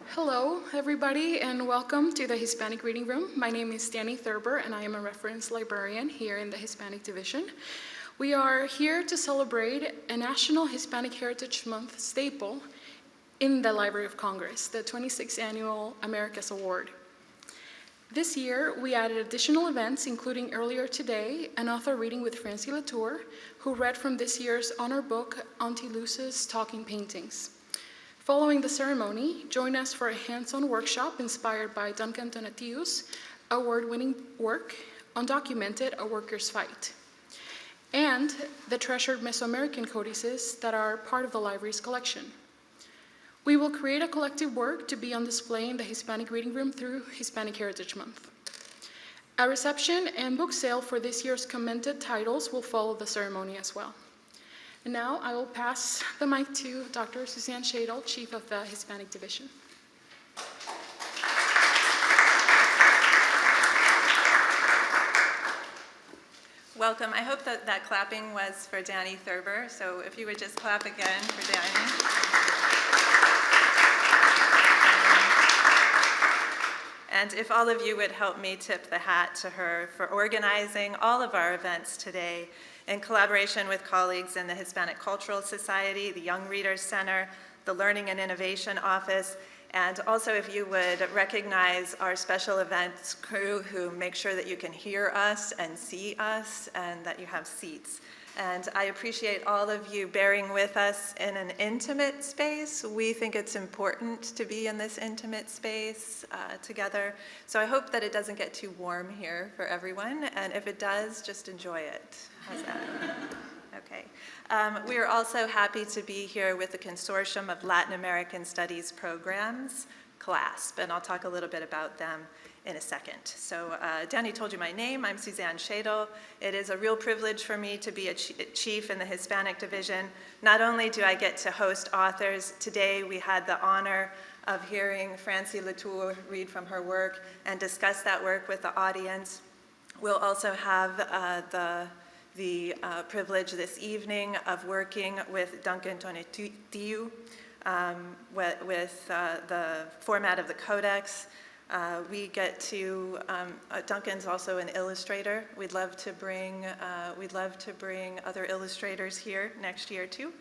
Hello, everybody, and welcome to the Hispanic Reading Room. My name is Danny Thurber, and I am a reference librarian here in the Hispanic Division. We are here to celebrate a National Hispanic Heritage Month staple in the Library of Congress, the 26th Annual Américas Award. This year, we added additional events, including earlier today, an author reading with Francie LATOUR, who read from this year's honor book, Auntie Talking Paintings. Following the ceremony, join us for a hands-on workshop inspired by Duncan TONATIUH's award-winning work, Undocumented: A Worker's Fight, and the treasured Mesoamerican codices that are part of the library's collection. We will create a collective work to be on display in the Hispanic Reading Room through Hispanic Heritage Month. A reception and book sale for this year's commended titles will follow the ceremony as well. And now I will pass the mic to Dr. Suzanne Shadle, Chief of the Hispanic Division. Welcome. I hope that that clapping was for Danny Thurber, so if you would just clap again for Danny. And if all of you would help me tip the hat to her for organizing all of our events today in collaboration with colleagues in the Hispanic Cultural Society, the Young Readers Center, the Learning and Innovation Office, and also if you would recognize our special events crew who make sure that you can hear us and see us and that you have seats. And I appreciate all of you bearing with us in an intimate space. We think it's important to be in this intimate space together. So I hope that it doesn't get too warm here for everyone. And if it does, just enjoy it. How's that? Okay. We are also happy to be here with the Consortium of Latin American Studies Programs, CLASP, and I'll talk a little bit about them in a second. So Danny told you my name. I'm Suzanne Shadle. It is a real privilege for me to be a chief in the Hispanic Division. Not only do I get to host authors, today we had the honor of hearing Francie LATOUR read from her work and discuss that work with the audience. We'll also have the privilege this evening of working with Duncan TONATIUH with the format of the codex. We get to, Duncan's also an illustrator. We'd love to bring other illustrators here next year too,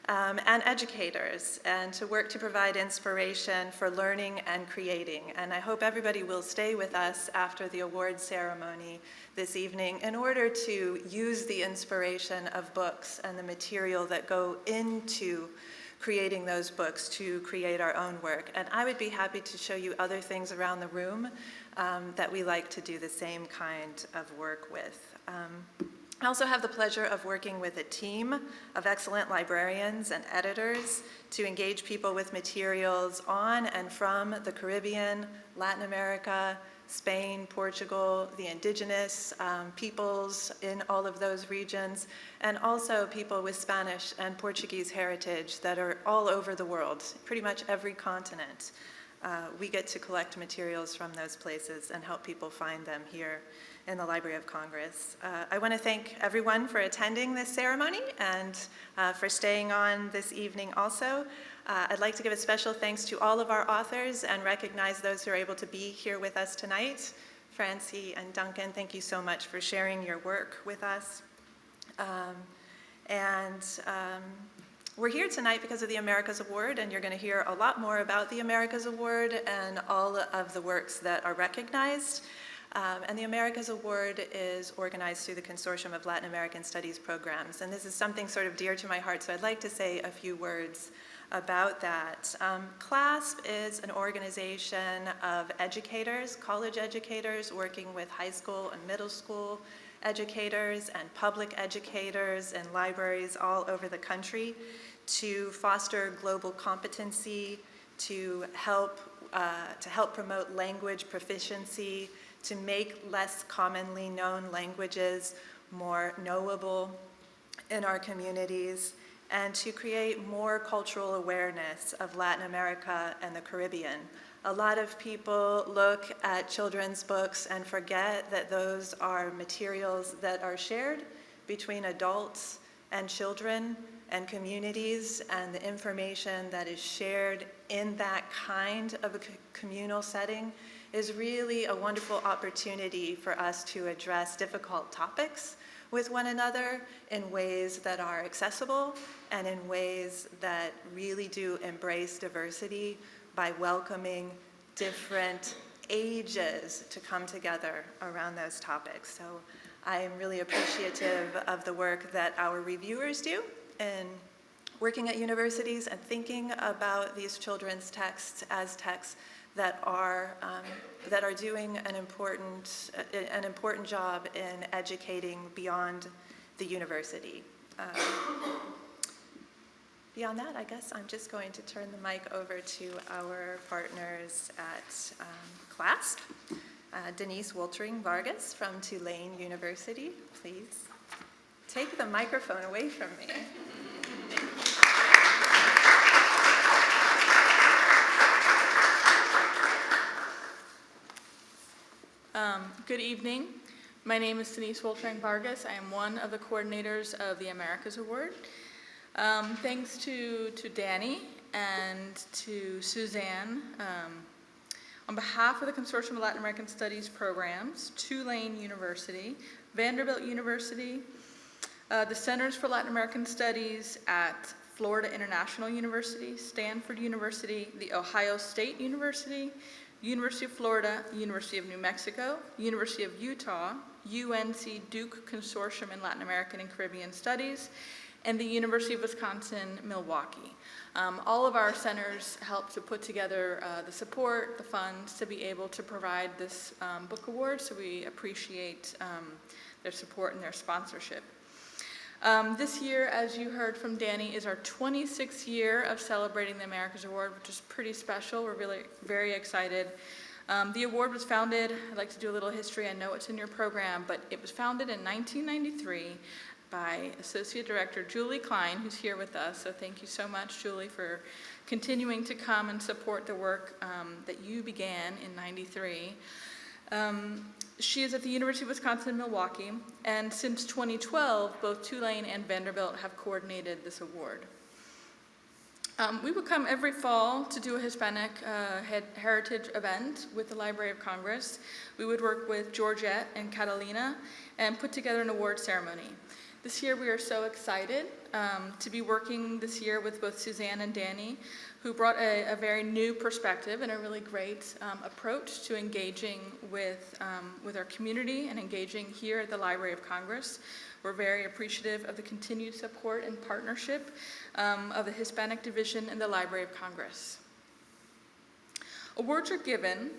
and educators, and to work to provide inspiration for learning and creating. And I hope everybody will stay with us after the award ceremony this evening in order to use the inspiration of books and the material that go into creating those books to create our own work. And I would be happy to show you other things around the room that we like to do the same kind of work with. I also have the pleasure of working with a team of excellent librarians and editors to engage people with materials on and from the Caribbean, Latin America, Spain, Portugal, the indigenous peoples in all of those regions, and also people with Spanish and Portuguese heritage that are all over the world, pretty much every continent. We get to collect materials from those places and help people find them here in the Library of Congress. I want to thank everyone for attending this ceremony and for staying on this evening also. I'd like to give a special thanks to all of our authors and recognize those who are able to be here with us tonight. Francie and Duncan, thank you so much for sharing your work with us. We're here tonight because of the Américas Award, and you're going to hear a lot more about the Américas Award and all of the works that are recognized. And the Américas Award is organized through the Consortium of Latin American Studies Programs, and this is something sort of dear to my heart, so I'd like to say a few words about that. CLASP is an organization of educators, college educators, working with high school and middle school educators and public educators and libraries all over the country to foster global competency, to help promote language proficiency, to make less commonly known languages more knowable in our communities, and to create more cultural awareness of Latin America and the Caribbean. A lot of people look at children's books and forget that those are materials that are shared between adults and children, and communities, and the information that is shared in that kind of a communal setting is really a wonderful opportunity for us to address difficult topics with one another in ways that are accessible and in ways that really do embrace diversity by welcoming different ages to come together around those topics. So I am really appreciative of the work that our reviewers do in working at universities and thinking about these children's texts as texts that are doing an important job in educating beyond the university. Beyond that, I guess I'm just going to turn the mic over to our partners at CLASP. Denise Woltering-Vargas from Tulane University, please take the microphone away from me. Good evening. My name is Denise Woltering-Vargas. I am one of the coordinators of the Américas Award. Thanks to Danny and to Suzanne, on behalf of the Consortium of Latin American Studies programs, Tulane University, Vanderbilt University, the Centers for Latin American Studies at Florida International University, Stanford University, the Ohio State University, University of Florida, University of New Mexico, University of Utah, UNC Duke Consortium in Latin American and Caribbean Studies, and the University of Wisconsin-Milwaukee. All of our centers help to put together the support, the funds to be able to provide this book award, so we appreciate their support and their sponsorship. This year, as you heard from Danny, is our 26th year of celebrating the Américas Award, which is pretty special. We're really very excited. The award was founded, I'd like to do a little history, I know it's in your program, but it was founded in 1993 by Associate Director Julie Klein, who's here with us. So thank you so much, Julie, for continuing to come and support the work that you began in '93. She is at the University of Wisconsin-Milwaukee, and since 2012, both Tulane and Vanderbilt have coordinated this award. We would come every fall to do a Hispanic heritage event with the Library of Congress. We would work with Georgette and Catalina and put together an award ceremony. This year we are so excited to be working this year with both Suzanne and Danny, who brought a very new perspective and a really great approach to engaging with our community and engaging here at the Library of Congress. We're very appreciative of the continued support and partnership of the Hispanic Division and the Library of Congress. Awards are given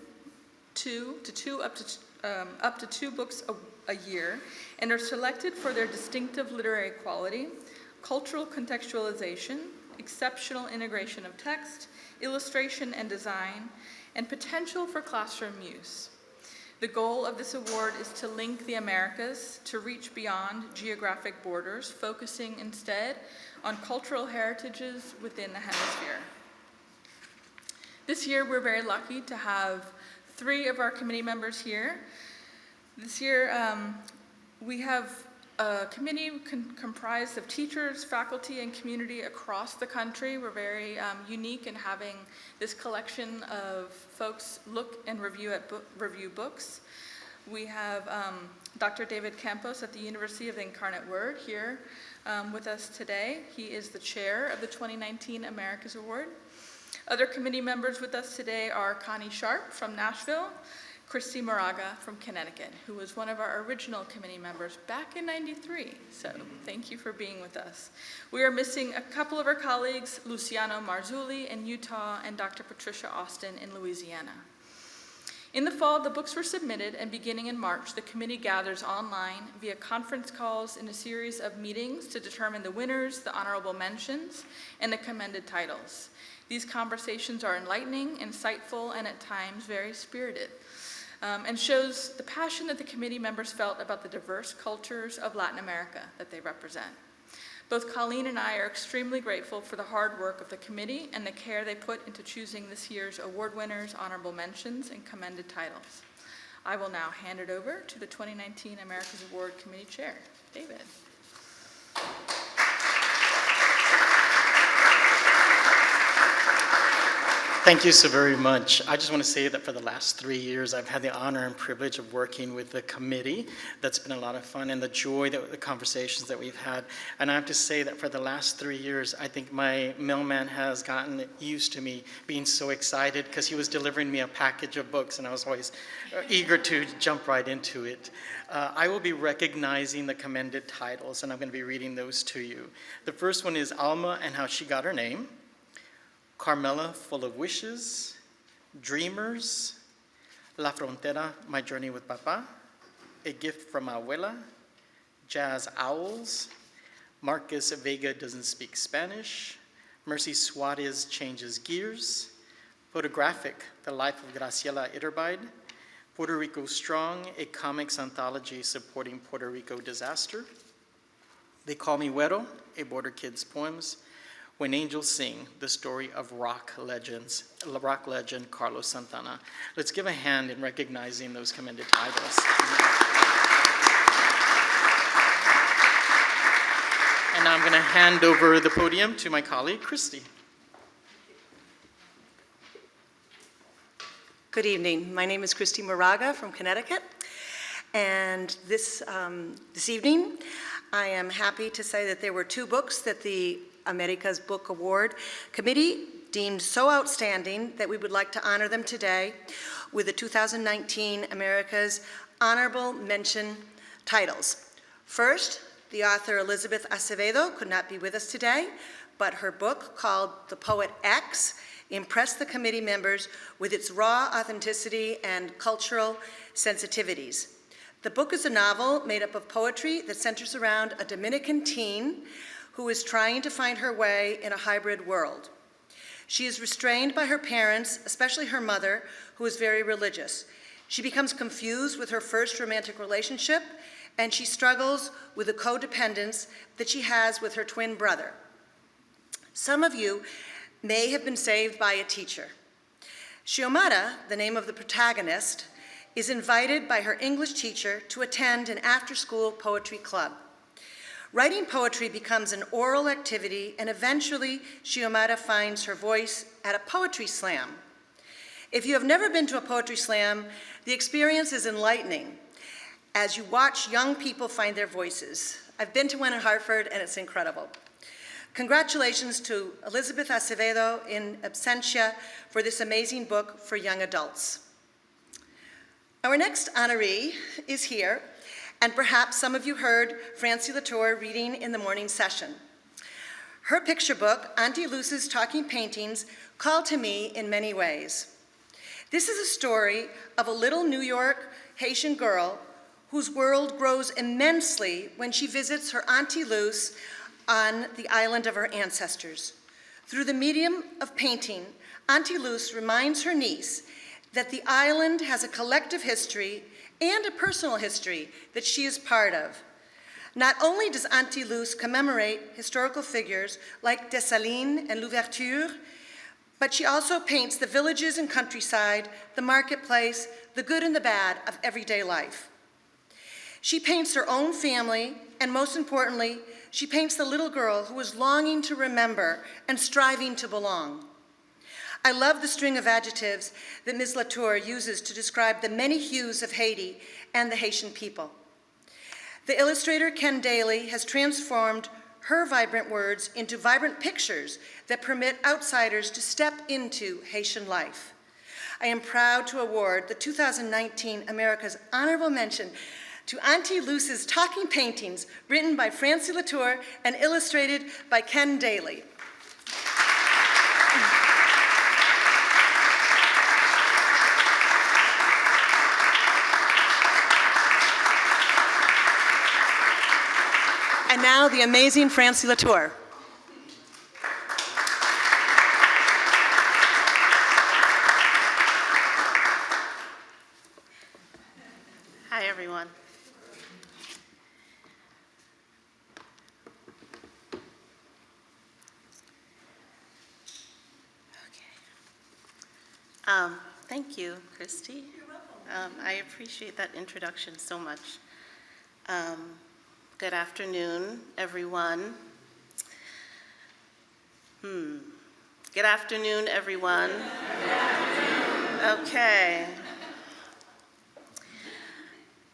up to two books a year and are selected for their distinctive literary quality, cultural contextualization, exceptional integration of text, illustration and design, and potential for classroom use. The goal of this award is to link the Americas to reach beyond geographic borders, focusing instead on cultural heritages within the hemisphere. This year, we're very lucky to have 3 of our committee members here. This year, we have a committee comprised of teachers, faculty, and community across the country. We're very unique in having this collection of folks look and review books. We have Dr. David Campos at the University of the Incarnate Word here with us today. He is the chair of the 2019 Américas Award. Other committee members with us today are Connie Sharp from Nashville, CHRISTI Moraga from Connecticut, who was one of our original committee members back in '93. So thank you for being with us. We are missing a couple of our colleagues, Luciano Marzulli in Utah and Dr. Patricia Austin in Louisiana. In the fall, the books were submitted, and beginning in March, the committee gathers online via conference calls in a series of meetings to determine the winners, the honorable mentions, and the commended titles. These conversations are enlightening, insightful, and at times very spirited, and shows the passion that the committee members felt about the diverse cultures of Latin America that they represent. Both Colleen and I are extremely grateful for the hard work of the committee and the care they put into choosing this year's award winners, honorable mentions, and commended titles. I will now hand it over to the 2019 Américas Award Committee Chair, David. Thank you so very much. I just want to say that for the last 3 years, I've had the honor and privilege of working with the committee. That's been a lot of fun, and the joy, the conversations that we've had. And I have to say that for the last 3 years, I think my mailman has gotten used to me being so excited because he was delivering me a package of books, and I was always eager to jump right into it. I will be recognizing the commended titles, and I'm going to be reading those to you. The first one is Alma and How She Got Her Name, Carmela, Full of Wishes, Dreamers, La Frontera, My Journey with Papa, A Gift from Abuela, Jazz Owls, Marcus Vega Doesn't Speak Spanish, Mercy Suarez Changes Gears, Photographic, The Life of Graciela Iturbide, Puerto Rico Strong, a comics anthology supporting Puerto Rico disaster, They Call Me Güero, a Border Kids poems, When Angels Sing, the story of rock legend Carlos Santana. Let's give a hand in recognizing those commended titles. And now I'm going to hand over the podium to my colleague, Christy. Good evening. My name is Christi Moraga from Connecticut. And this evening, I am happy to say that there were 2 books that the Américas Book Award Committee deemed so outstanding that we would like to honor them today with the 2019 Americas Honorable Mention titles. First, the author Elizabeth Acevedo could not be with us today, but her book called The Poet X impressed the committee members with its raw authenticity and cultural sensitivities. The book is a novel made up of poetry that centers around a Dominican teen who is trying to find her way in a hybrid world. She is restrained by her parents, especially her mother, who is very religious. She becomes confused with her first romantic relationship, and she struggles with the codependence that she has with her twin brother. Some of you may have been saved by a teacher. Xiomara, the name of the protagonist, is invited by her English teacher to attend an after-school poetry club. Writing poetry becomes an oral activity, and eventually Xiomara finds her voice at a poetry slam. If you have never been to a poetry slam, the experience is enlightening as you watch young people find their voices. I've been to one in Hartford, and it's incredible. Congratulations to Elizabeth Acevedo in absentia for this amazing book for young adults. Our next honoree is here, and perhaps some of you heard Francie LATOUR reading in the morning session. Her picture book, Auntie Luce's Talking Paintings, called to me in many ways. This is a story of a little New York Haitian girl whose world grows immensely when she visits her Auntie Luce on the island of her ancestors. Through the medium of painting, Auntie Luce reminds her niece that the island has a collective history and a personal history that she is part of. Not only does Auntie Luce commemorate historical figures like Dessalines and Louverture, but she also paints the villages and countryside, the marketplace, the good and the bad of everyday life. She paints her own family, and most importantly, she paints the little girl who is longing to remember and striving to belong. I love the string of adjectives that Ms. LATOUR uses to describe the many hues of Haiti and the Haitian people. The illustrator Ken Daly has transformed her vibrant words into vibrant pictures that permit outsiders to step into Haitian life. I am proud to award the 2019 America's Honorable Mention to Auntie Luce's Talking Paintings, written by Francie LATOUR and illustrated by Ken Daly. And now the amazing Francie LATOUR. Hi, everyone. Thank you, Christy. You're welcome. I appreciate that introduction so much. Good afternoon, everyone. Good afternoon, everyone. Okay.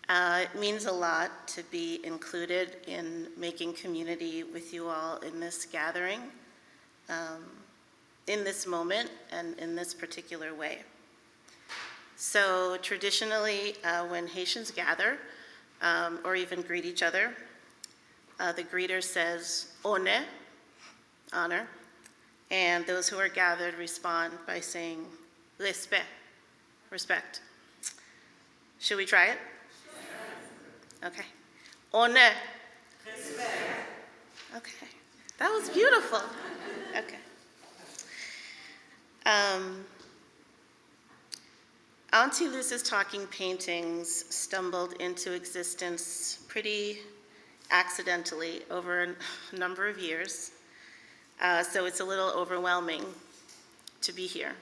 It means a lot to be included in making community with you all in this gathering, in this moment, and in this particular way. So traditionally, when Haitians gather, or even greet each other, the greeter says, "Honneur," honor, and those who are gathered respond by saying, "Respect," respect. Should we try it? Okay. Honneur. Respect. Okay. That was beautiful. Okay. Auntie Luz's talking paintings stumbled into existence pretty accidentally over a number of years, so it's a little overwhelming to be here.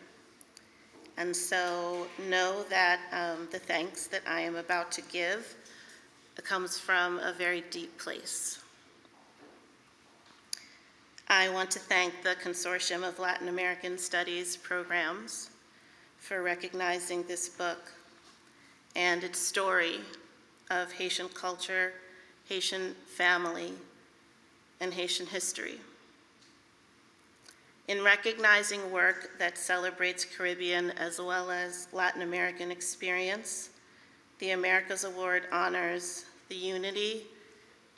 And so know that the thanks that I am about to give comes from a very deep place. I want to thank the Consortium of Latin American Studies programs for recognizing this book and its story of Haitian culture, Haitian family, and Haitian history. In recognizing work that celebrates Caribbean as well as Latin American experience, the Américas Award honors the unity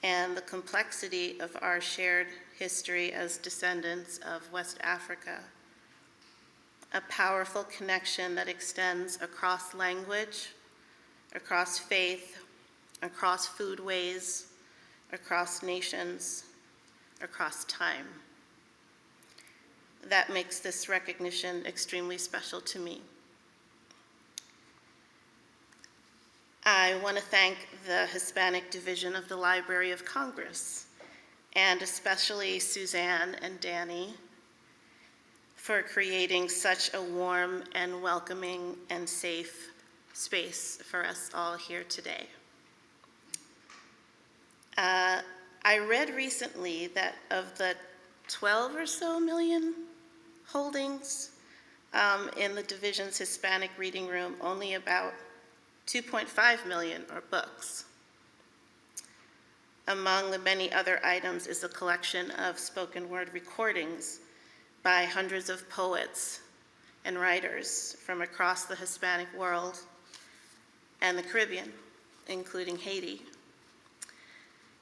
and the complexity of our shared history as descendants of West Africa, a powerful connection that extends across language, across faith, across foodways, across nations, across time. That makes this recognition extremely special to me. I want to thank the Hispanic Division of the Library of Congress, and especially Suzanne and Danny, for creating such a warm and welcoming and safe space for us all here today. I read recently that of the 12 or so million holdings in the division's Hispanic reading room, only about 2.5 million are books. Among the many other items is a collection of spoken word recordings by hundreds of poets and writers from across the Hispanic world and the Caribbean, including Haiti.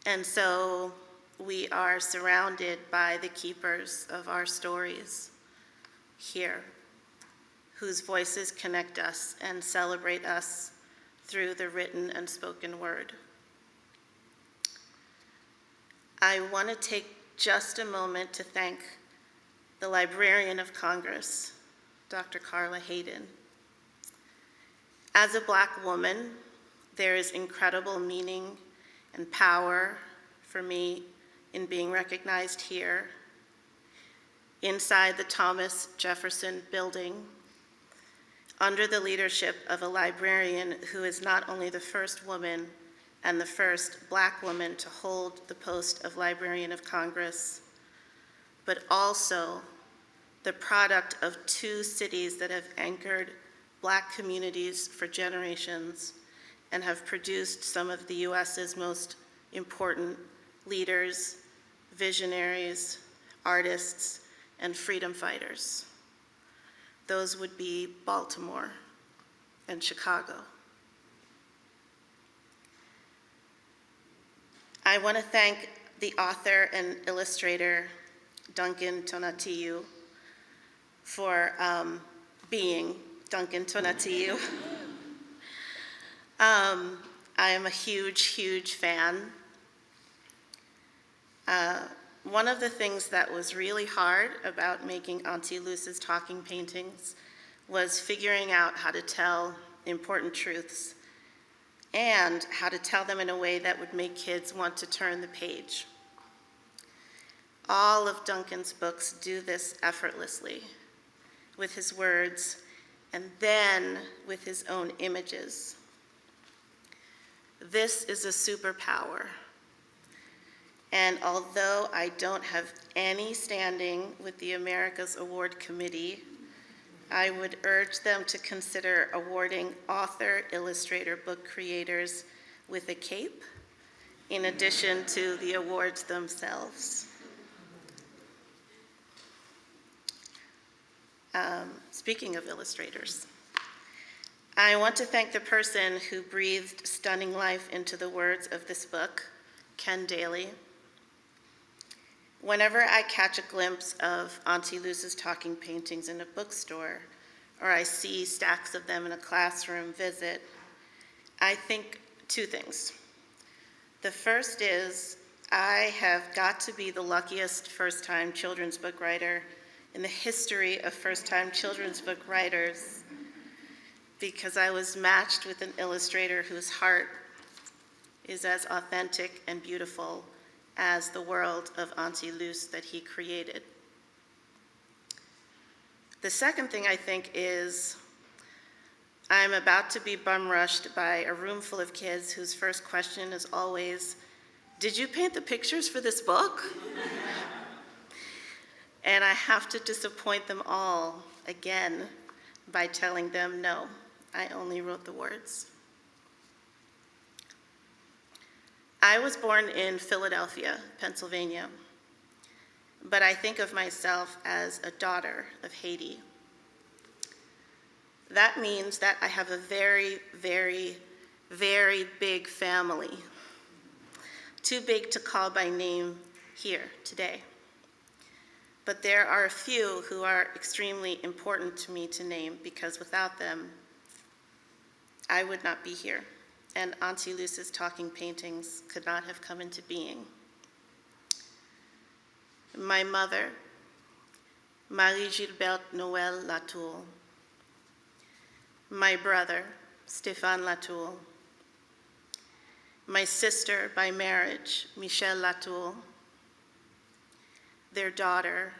And so we are surrounded by the keepers of our stories here, whose voices connect us and celebrate us through the written and spoken word. I want to take just a moment to thank the Librarian of Congress, Dr. Carla Hayden. As a Black woman, there is incredible meaning and power for me in being recognized here, inside the Thomas Jefferson Building, under the leadership of a librarian who is not only the first woman and the first Black woman to hold the post of Librarian of Congress, but also the product of two cities that have anchored Black communities for generations and have produced some of the US's most important leaders, visionaries, artists, and freedom fighters. Those would be Baltimore and Chicago. I want to thank the author and illustrator, Duncan TONATIUH, for being Duncan TONATIUH. I am a huge, huge fan. One of the things that was really hard about making Auntie Luz's talking paintings was figuring out how to tell important truths and how to tell them in a way that would make kids want to turn the page. All of Duncan's books do this effortlessly with his words and then with his own images. This is a superpower. And although I don't have any standing with the Américas Award Committee, I would urge them to consider awarding author, illustrator, book creators with a cape, in addition to the awards themselves. Speaking of illustrators, I want to thank the person who breathed stunning life into the words of this book, Ken Daly. Whenever I catch a glimpse of Auntie Luz's talking paintings in a bookstore, or I see stacks of them in a classroom visit, I think two things. The first is, I have got to be the luckiest first-time children's book writer in the history of first-time children's book writers, because I was matched with an illustrator whose heart is as authentic and beautiful as the world of Auntie Luz that he created. The second thing I think is, I'm about to be bum rushed by a room full of kids whose first question is always, "Did you paint the pictures for this book?" And I have to disappoint them all again by telling them, no, I only wrote the words. I was born in Philadelphia, Pennsylvania, but I think of myself as a daughter of Haiti. That means that I have a very, very, very big family, too big to call by name here today. But there are a few who are extremely important to me to name, because without them, I would not be here, and Auntie Luz's talking paintings could not have come into being. My mother, Marie-Gilberte Noël LATOUR. My brother, Stéphane LATOUR. My sister by marriage, Michelle LATOUR. Their daughter,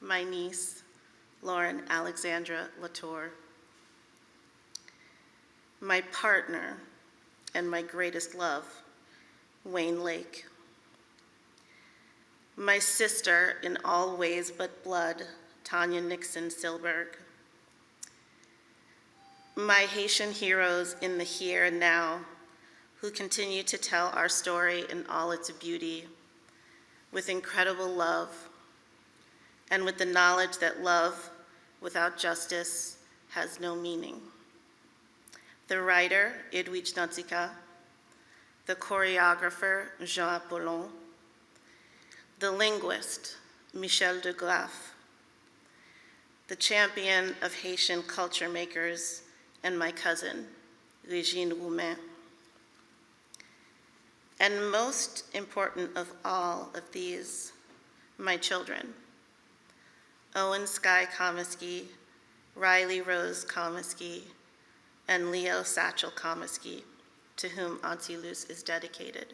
my niece, Lauren Alexandra LATOUR. My partner and my greatest love, Wayne Lake. My sister in all ways but blood, Tanya Nixon Silberg. My Haitian heroes in the here and now, who continue to tell our story in all its beauty, with incredible love, and with the knowledge that love without justice has no meaning. The writer, Edwidge Dantzika, the choreographer, Jean Apollon, the linguist, Michel de Graff, the champion of Haitian culture makers, and my cousin, Régine Roumain. And most important of all of these, my children, Owen Sky Comiskey, Riley Rose Comiskey, and Leo Satchel Comiskey, to whom Auntie Luz is dedicated.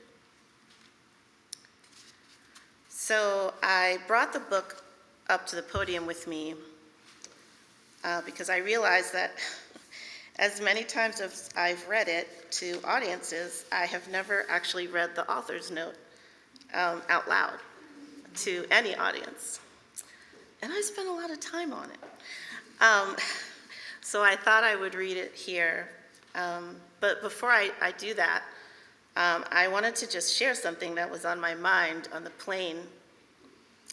So I brought the book up to the podium with me because I realized that as many times as I've read it to audiences, I have never actually read the author's note out loud to any audience. And I spent a lot of time on it. So I thought I would read it here. But before I do that, I wanted to just share something that was on my mind on the plane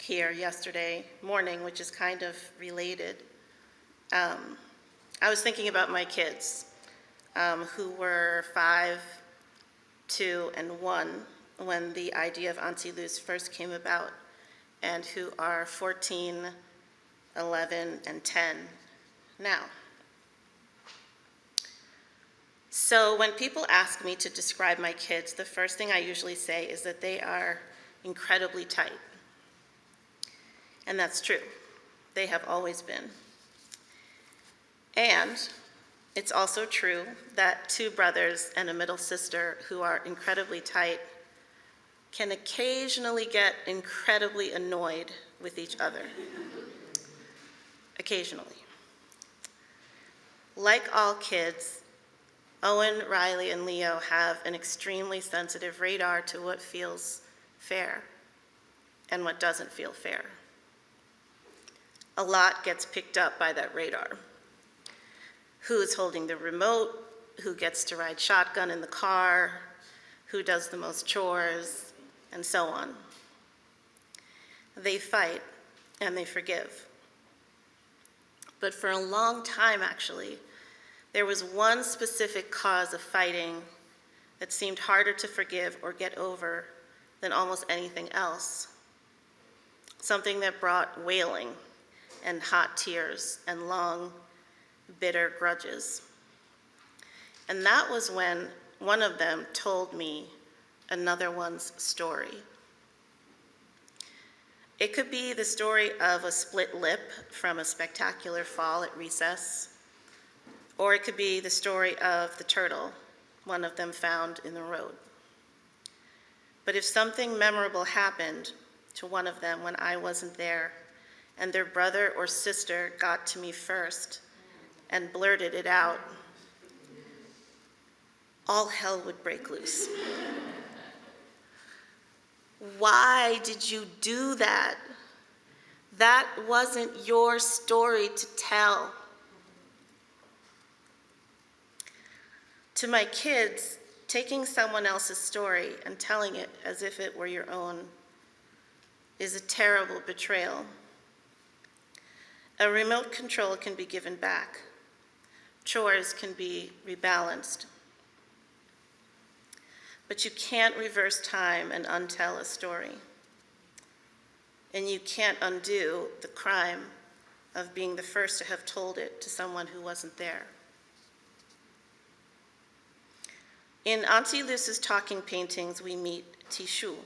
here yesterday morning, which is kind of related. I was thinking about my kids, who were 5, 2, and 1 when the idea of Auntie Luz first came about, and who are 14, 11, and 10 now. So when people ask me to describe my kids, the first thing I usually say is that they are incredibly tight. And that's true. They have always been. And it's also true that 2 brothers and a middle sister who are incredibly tight can occasionally get incredibly annoyed with each other. Occasionally. Like all kids, Owen, Riley, and Leo have an extremely sensitive radar to what feels fair and what doesn't feel fair. A lot gets picked up by that radar. Who's holding the remote? Who gets to ride shotgun in the car? Who does the most chores? And so on. They fight and they forgive. But for a long time, actually, there was one specific cause of fighting that seemed harder to forgive or get over than almost anything else. Something that brought wailing and hot tears and long, bitter grudges. And that was when one of them told me another one's story. It could be the story of a split lip from a spectacular fall at recess, or it could be the story of the turtle, one of them found in the road. But if something memorable happened to one of them when I wasn't there, and their brother or sister got to me first and blurted it out, all hell would break loose. Why did you do that? That wasn't your story to tell. To my kids, taking someone else's story and telling it as if it were your own is a terrible betrayal. A remote control can be given back. Chores can be rebalanced. But you can't reverse time and untell a story. And you can't undo the crime of being the first to have told it to someone who wasn't there. In Auntie Luce's talking paintings, we meet THURBER,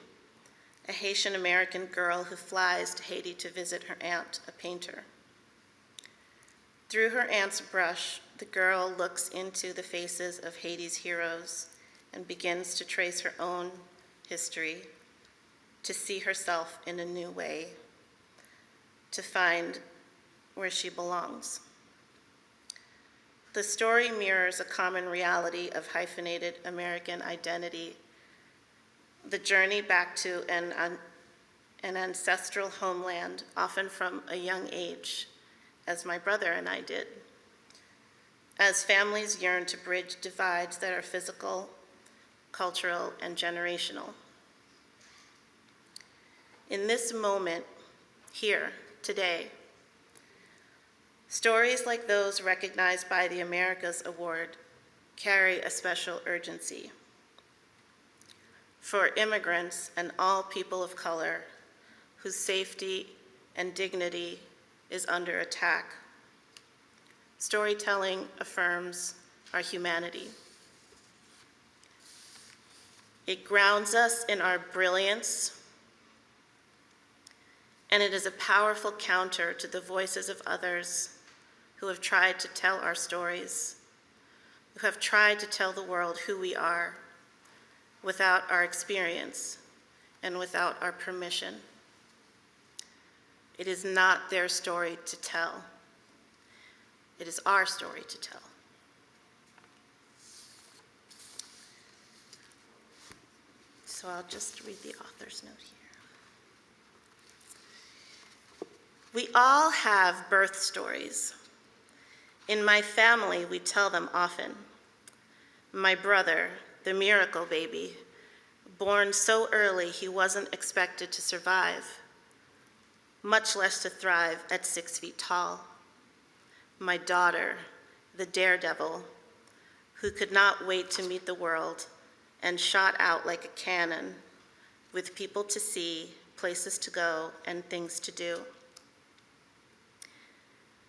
a Haitian American girl who flies to Haiti to visit her aunt, a painter. Through her aunt's brush, the girl looks into the faces of Haiti's heroes and begins to trace her own history, to see herself in a new way, to find where she belongs. The story mirrors a common reality of hyphenated American identity, the journey back to an ancestral homeland, often from a young age, as my brother and I did, as families yearn to bridge divides that are physical, cultural, and generational. In this moment, here, today, stories like those recognized by the Américas Award carry a special urgency. For immigrants and all people of color whose safety and dignity is under attack, storytelling affirms our humanity. It grounds us in our brilliance, and it is a powerful counter to the voices of others who have tried to tell our stories, who have tried to tell the world who we are without our experience and without our permission. It is not their story to tell. It is our story to tell. So I'll just read the author's note here. We all have birth stories. In my family, we tell them often. My brother, the miracle baby, born so early he wasn't expected to survive, much less to thrive at 6 feet tall. My daughter, the daredevil, who could not wait to meet the world and shot out like a cannon with people to see, places to go, and things to do.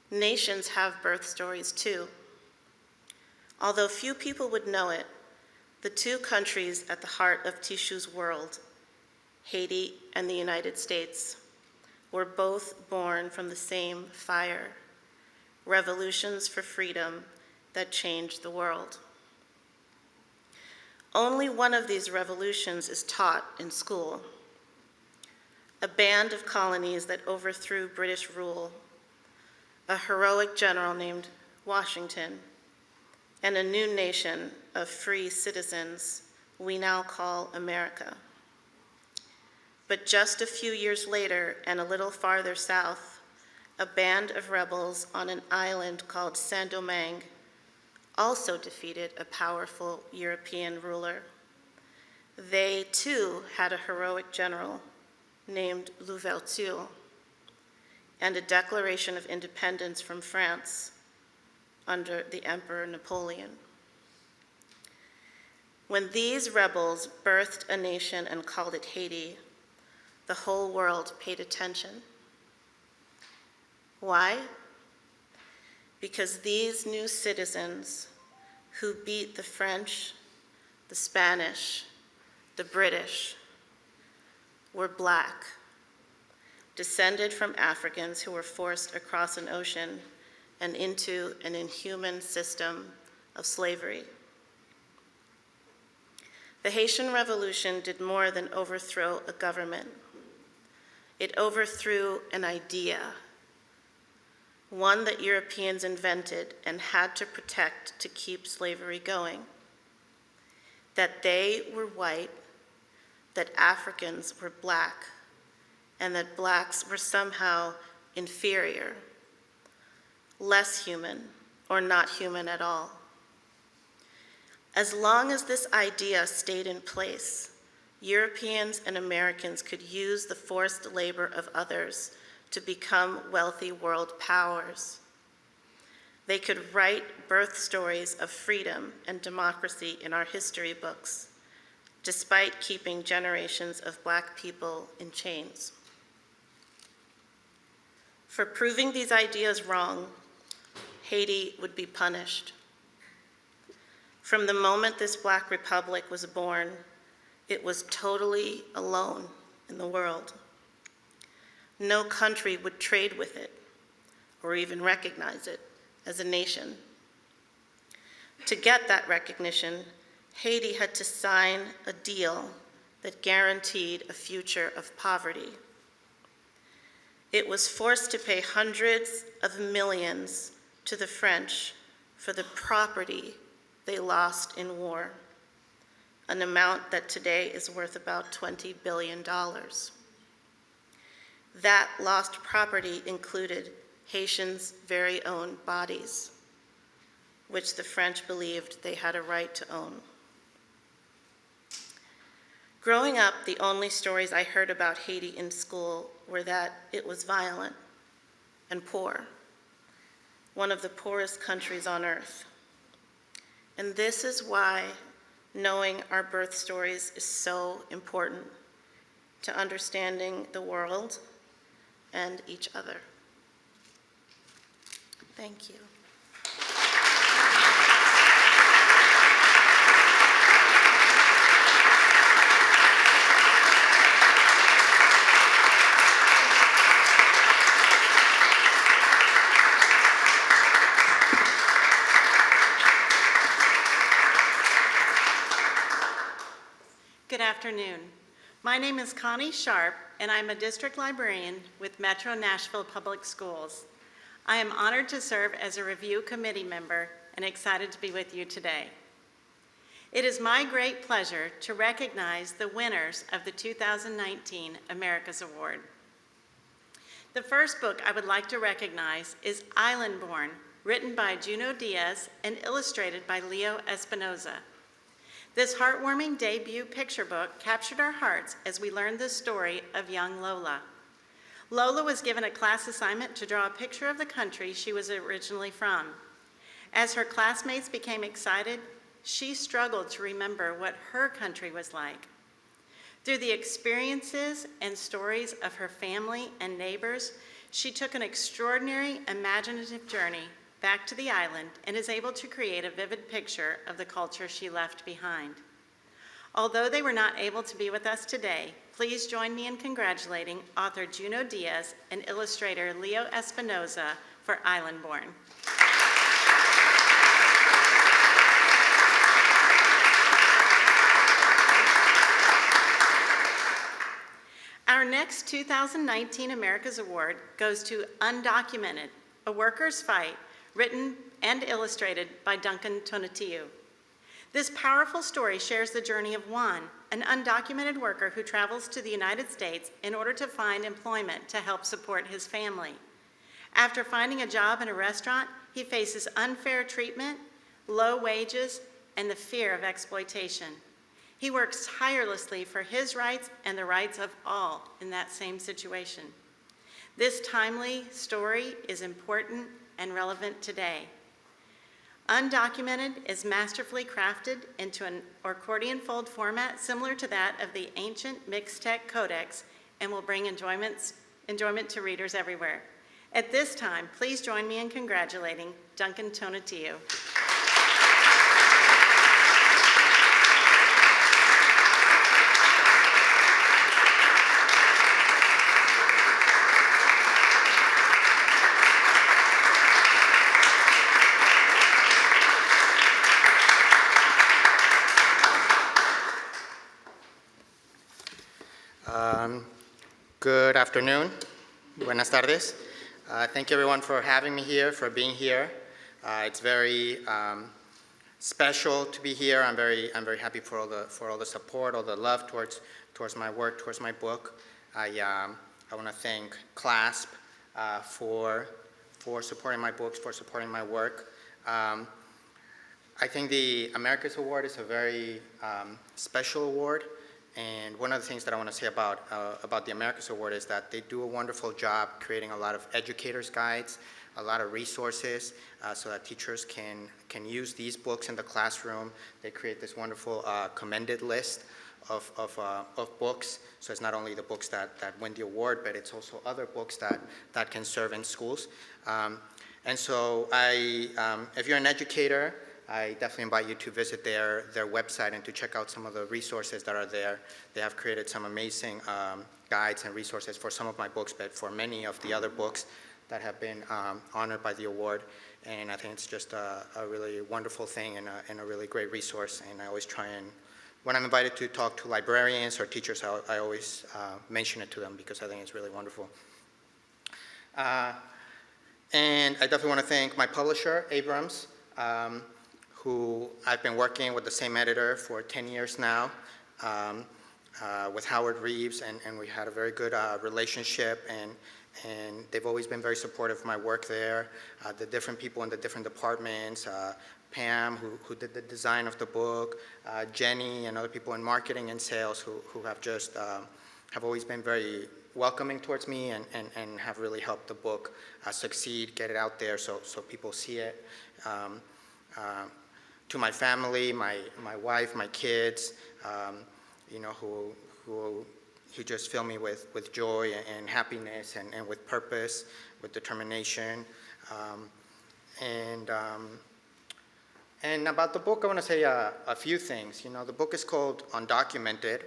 Nations have birth stories too. Although few people would know it, the two countries at the heart of Tishu's world, Haiti and the United States, were both born from the same fire, revolutions for freedom that changed the world. Only one of these revolutions is taught in school. A band of colonies that overthrew British rule, a heroic general named Washington, and a new nation of free citizens we now call America. But just a few years later, and a little farther south, a band of rebels on an island called Saint-Domingue also defeated a powerful European ruler. They too had a heroic general named Louverture and a declaration of independence from France under the Emperor Napoleon. When these rebels birthed a nation and called it Haiti, the whole world paid attention. Why? Because these new citizens who beat the French, the Spanish, the British, were Black, descended from Africans who were forced across an ocean and into an inhuman system of slavery. The Haitian Revolution did more than overthrow a government. It overthrew an idea, one that Europeans invented and had to protect to keep slavery going, that they were white, that Africans were Black, and that Blacks were somehow inferior, less human, or not human at all. As long as this idea stayed in place, Europeans and Americans could use the forced labor of others to become wealthy world powers. They could write birth stories of freedom and democracy in our history books, despite keeping generations of Black people in chains. For proving these ideas wrong, Haiti would be punished. From the moment this Black republic was born, it was totally alone in the world. No country would trade with it or even recognize it as a nation. To get that recognition, Haiti had to sign a deal that guaranteed a future of poverty. It was forced to pay hundreds of millions to the French for the property they lost in war, an amount that today is worth about $20 billion. That lost property included Haitians' very own bodies, which the French believed they had a right to own. Growing up, the only stories I heard about Haiti in school were that it was violent and poor, one of the poorest countries on earth. And this is why knowing our birth stories is so important to understanding the world and each other. Thank you. Good afternoon. My name is Connie Sharp, and I'm a district librarian with Metro Nashville Public Schools. I am honored to serve as a review committee member and excited to be with you today. It is my great pleasure to recognize the winners of the 2019 Américas Award. The first book I would like to recognize is Island Born, written by Junot Diaz and illustrated by Leo Espinoza. This heartwarming debut picture book captured our hearts as we learned the story of young Lola. Lola was given a class assignment to draw a picture of the country she was originally from. As her classmates became excited, she struggled to remember what her country was like. Through the experiences and stories of her family and neighbors, she took an extraordinary imaginative journey back to the island and is able to create a vivid picture of the culture she left behind. Although they were not able to be with us today, please join me in congratulating author Junot Diaz and illustrator Leo Espinoza for Island Born. Our next 2019 Américas Award goes to Undocumented, A Worker's Fight, written and illustrated by DUNCAN. This powerful story shares the journey of Juan, an undocumented worker who travels to the United States in order to find employment to help support his family. After finding a job in a restaurant, he faces unfair treatment, low wages, and the fear of exploitation. He works tirelessly for his rights and the rights of all in that same situation. This timely story is important and relevant today. Undocumented is masterfully crafted into an accordion fold format similar to that of the ancient Mixtec Codex and will bring enjoyment to readers everywhere. At this time, please join me in congratulating Duncan TONATIUH. Good afternoon. Buenas tardes. Thank you everyone for having me here, for being here. It's very special to be here. I'm very happy for all the support, all the love towards my work, towards my book. I want to thank CLASP for supporting my books, for supporting my work. I think the Américas Award is a very special award. And one of the things that I want to say about the Américas Award is that they do a wonderful job creating a lot of educators' guides, a lot of resources so that teachers can use these books in the classroom. They create this wonderful commended list of books. So it's not only the books that win the award, but it's also other books that can serve in schools. And so if you're an educator, I definitely invite you to visit their website and to check out some of the resources that are there. They have created some amazing guides and resources for some of my books, but for many of the other books that have been honored by the award. And I think it's just a really wonderful thing and a really great resource. And I always try and, when I'm invited to talk to librarians or teachers, I always mention it to them because I think it's really wonderful. And I definitely want to thank my publisher, Abrams, who I've been working with the same editor for 10 years now, with Howard Reeves, and we had a very good relationship, and they've always been very supportive of my work there. The different people in the different departments, Pam, who did the design of the book, Jenny, and other people in marketing and sales who have just, have always been very welcoming towards me and have really helped the book succeed, get it out there so people see it. To my family, my wife, my kids, you know, who just fill me with joy and happiness and with purpose, with determination. And about the book, I want to say a few things. You know, the book is called Undocumented.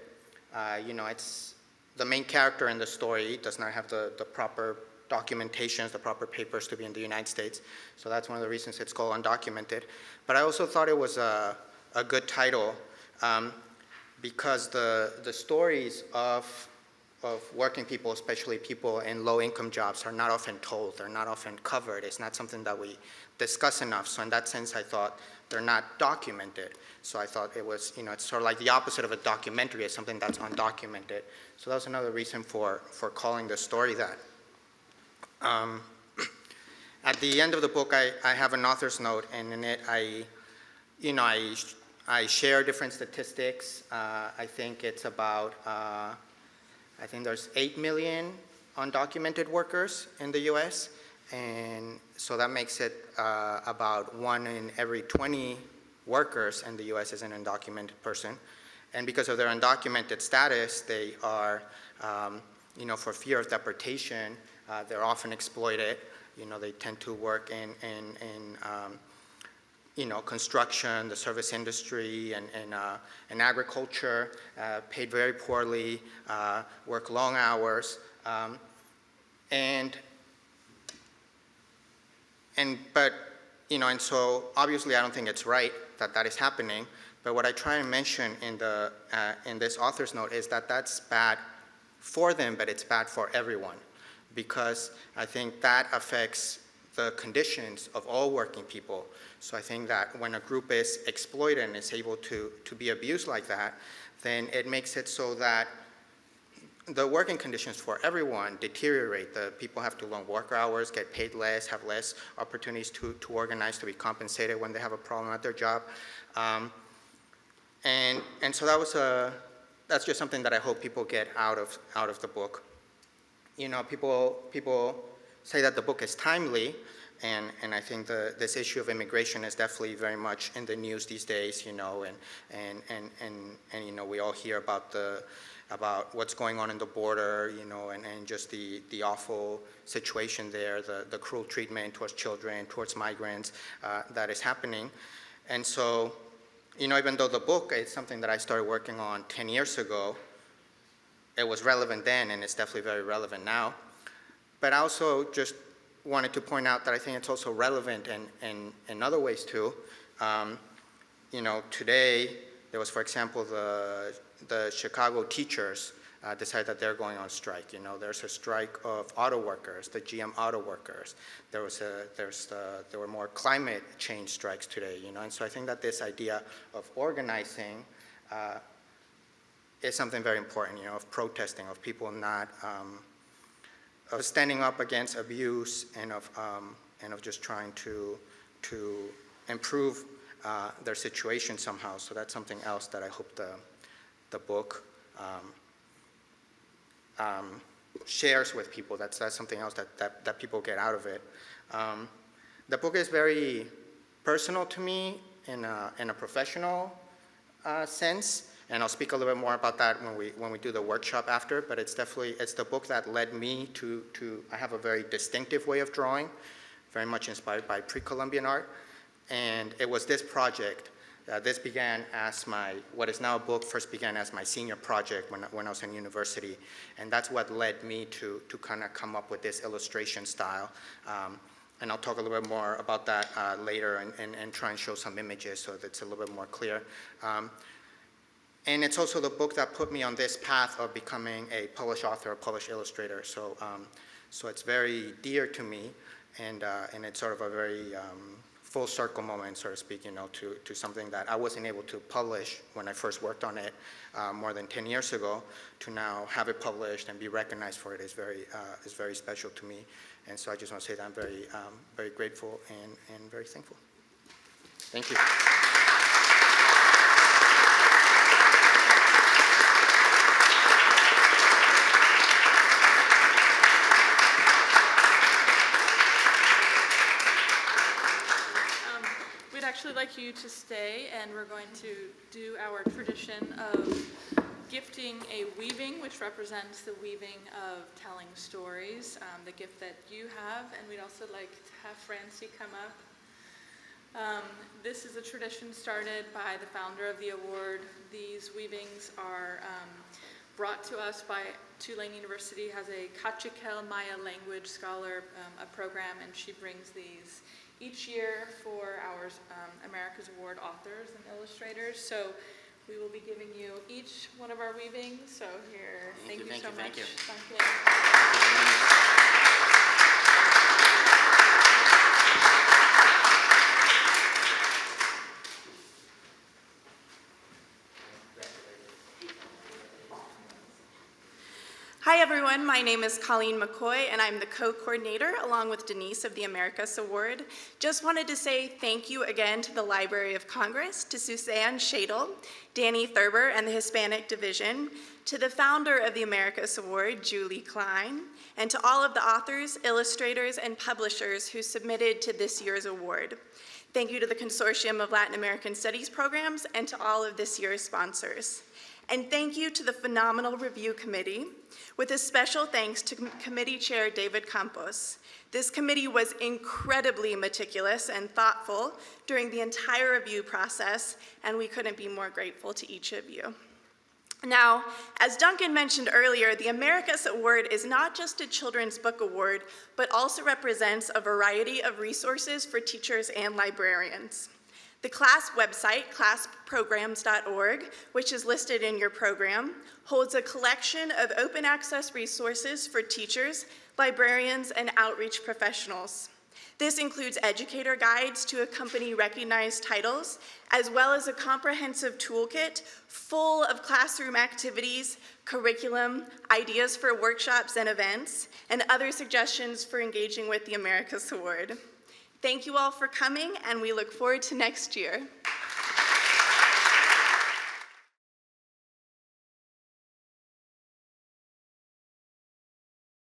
You know, it's the main character in the story does not have the proper documentations, the proper papers to be in the United States. So that's one of the reasons it's called Undocumented. But I also thought it was a good title because the stories of working people, especially people in low-income jobs, are not often told. They're not often covered. It's not something that we discuss enough. So in that sense, I thought they're not documented. So I thought it was, you know, it's sort of like the opposite of a documentary. It's something that's undocumented. So that was another reason for calling the story that. At the end of the book, I have an author's note, and in it, I share different statistics. I think it's about, I think there's 8 million undocumented workers in the U.S., and so that makes it about 1 in every 20 workers in the U.S. is an undocumented person. And because of their undocumented status, they are, you know, for fear of deportation, they're often exploited. You know, they tend to work in you know, construction, the service industry, and agriculture, paid very poorly, work long hours, but you know, and so obviously I don't think it's right that is happening. But what I try and mention in this author's note is that that's bad for them, but it's bad for everyone, because I think that affects the conditions of all working people. So I think that when a group is exploited and is able to be abused like that, then it makes it so that the working conditions for everyone deteriorate. The people have to long work hours, get paid less, have less opportunities to organize, to be compensated when they have a problem at their job. And so that's just something that I hope people get out of the book. You know, people say that the book is timely, and I think this issue of immigration is definitely very much in the news these days, you know, and you know, we all hear about what's going on in the border, you know, and just the awful situation there, the cruel treatment towards children, towards migrants that is happening. And so, you know, even though the book is something that I started working on 10 years ago, it was relevant then, and it's definitely very relevant now. But I also just wanted to point out that I think it's also relevant in other ways too. You know, today, there was, for example, the Chicago teachers decided that they're going on strike. You know, there's a strike of auto workers, the GM auto workers. There were more climate change strikes today, you know, and so I think that this idea of organizing is something very important, you know, of protesting, of people not, of standing up against abuse, and of just trying to improve their situation somehow. So that's something else that I hope the book shares with people. That's something else that people get out of it. The book is very personal to me in a professional sense, and I'll speak a little bit more about that when we do the workshop after. But it's the book that led me to I have a very distinctive way of drawing, very much inspired by pre-Columbian art, and it was this project. This began as what is now a book, first began as my senior project when I was in university. And that's what led me to kind of come up with this illustration style. And I'll talk a little bit more about that later and try and show some images so that it's a little bit more clear. And it's also the book that put me on this path of becoming a published author, a published illustrator. So, so it's very dear to me, and it's sort of a very full circle moment, so to speak, you know, to something that I wasn't able to publish when I first worked on it more than 10 years ago. To now have it published and be recognized for it is very special to me. And so I just want to say that I'm very grateful and very thankful. Thank you. I'd like you to stay, and we're going to do our tradition of gifting a weaving, which represents the weaving of telling stories, the gift that you have, and we'd also like to have Francie come up. This is a tradition started by the founder of the award. These weavings are brought to us by Tulane University, has a Cachiquel Maya language scholar, a program, and she brings these each year for our Américas Award authors and illustrators. So we will be giving you each one of our weavings. So here, thank you so much. Hi everyone, my name is Colleen McCoy and I'm the co-coordinator along with Denise of the Américas Award. Just wanted to say thank you again to the Library of Congress, to Suzanne Shadle, Danny Thurber and the Hispanic Division, to the founder of the Américas Award, Julie Klein, and to all of the authors, illustrators, and publishers who submitted to this year's award. Thank you to the Consortium of Latin American Studies programs and to all of this year's sponsors. And thank you to the phenomenal review committee, with a special thanks to committee chair David Campos. This committee was incredibly meticulous and thoughtful during the entire review process, and we couldn't be more grateful to each of you. Now, as Duncan mentioned earlier, the Américas Award is not just a children's book award, but also represents a variety of resources for teachers and librarians. The class website, classprograms.org, which is listed in your program, holds a collection of open access resources for teachers, librarians, and outreach professionals. This includes educator guides to accompany recognized titles, as well as a comprehensive toolkit full of classroom activities, curriculum, ideas for workshops and events, and other suggestions for engaging with the Americas Award. Thank you all for coming, and we look forward to next year.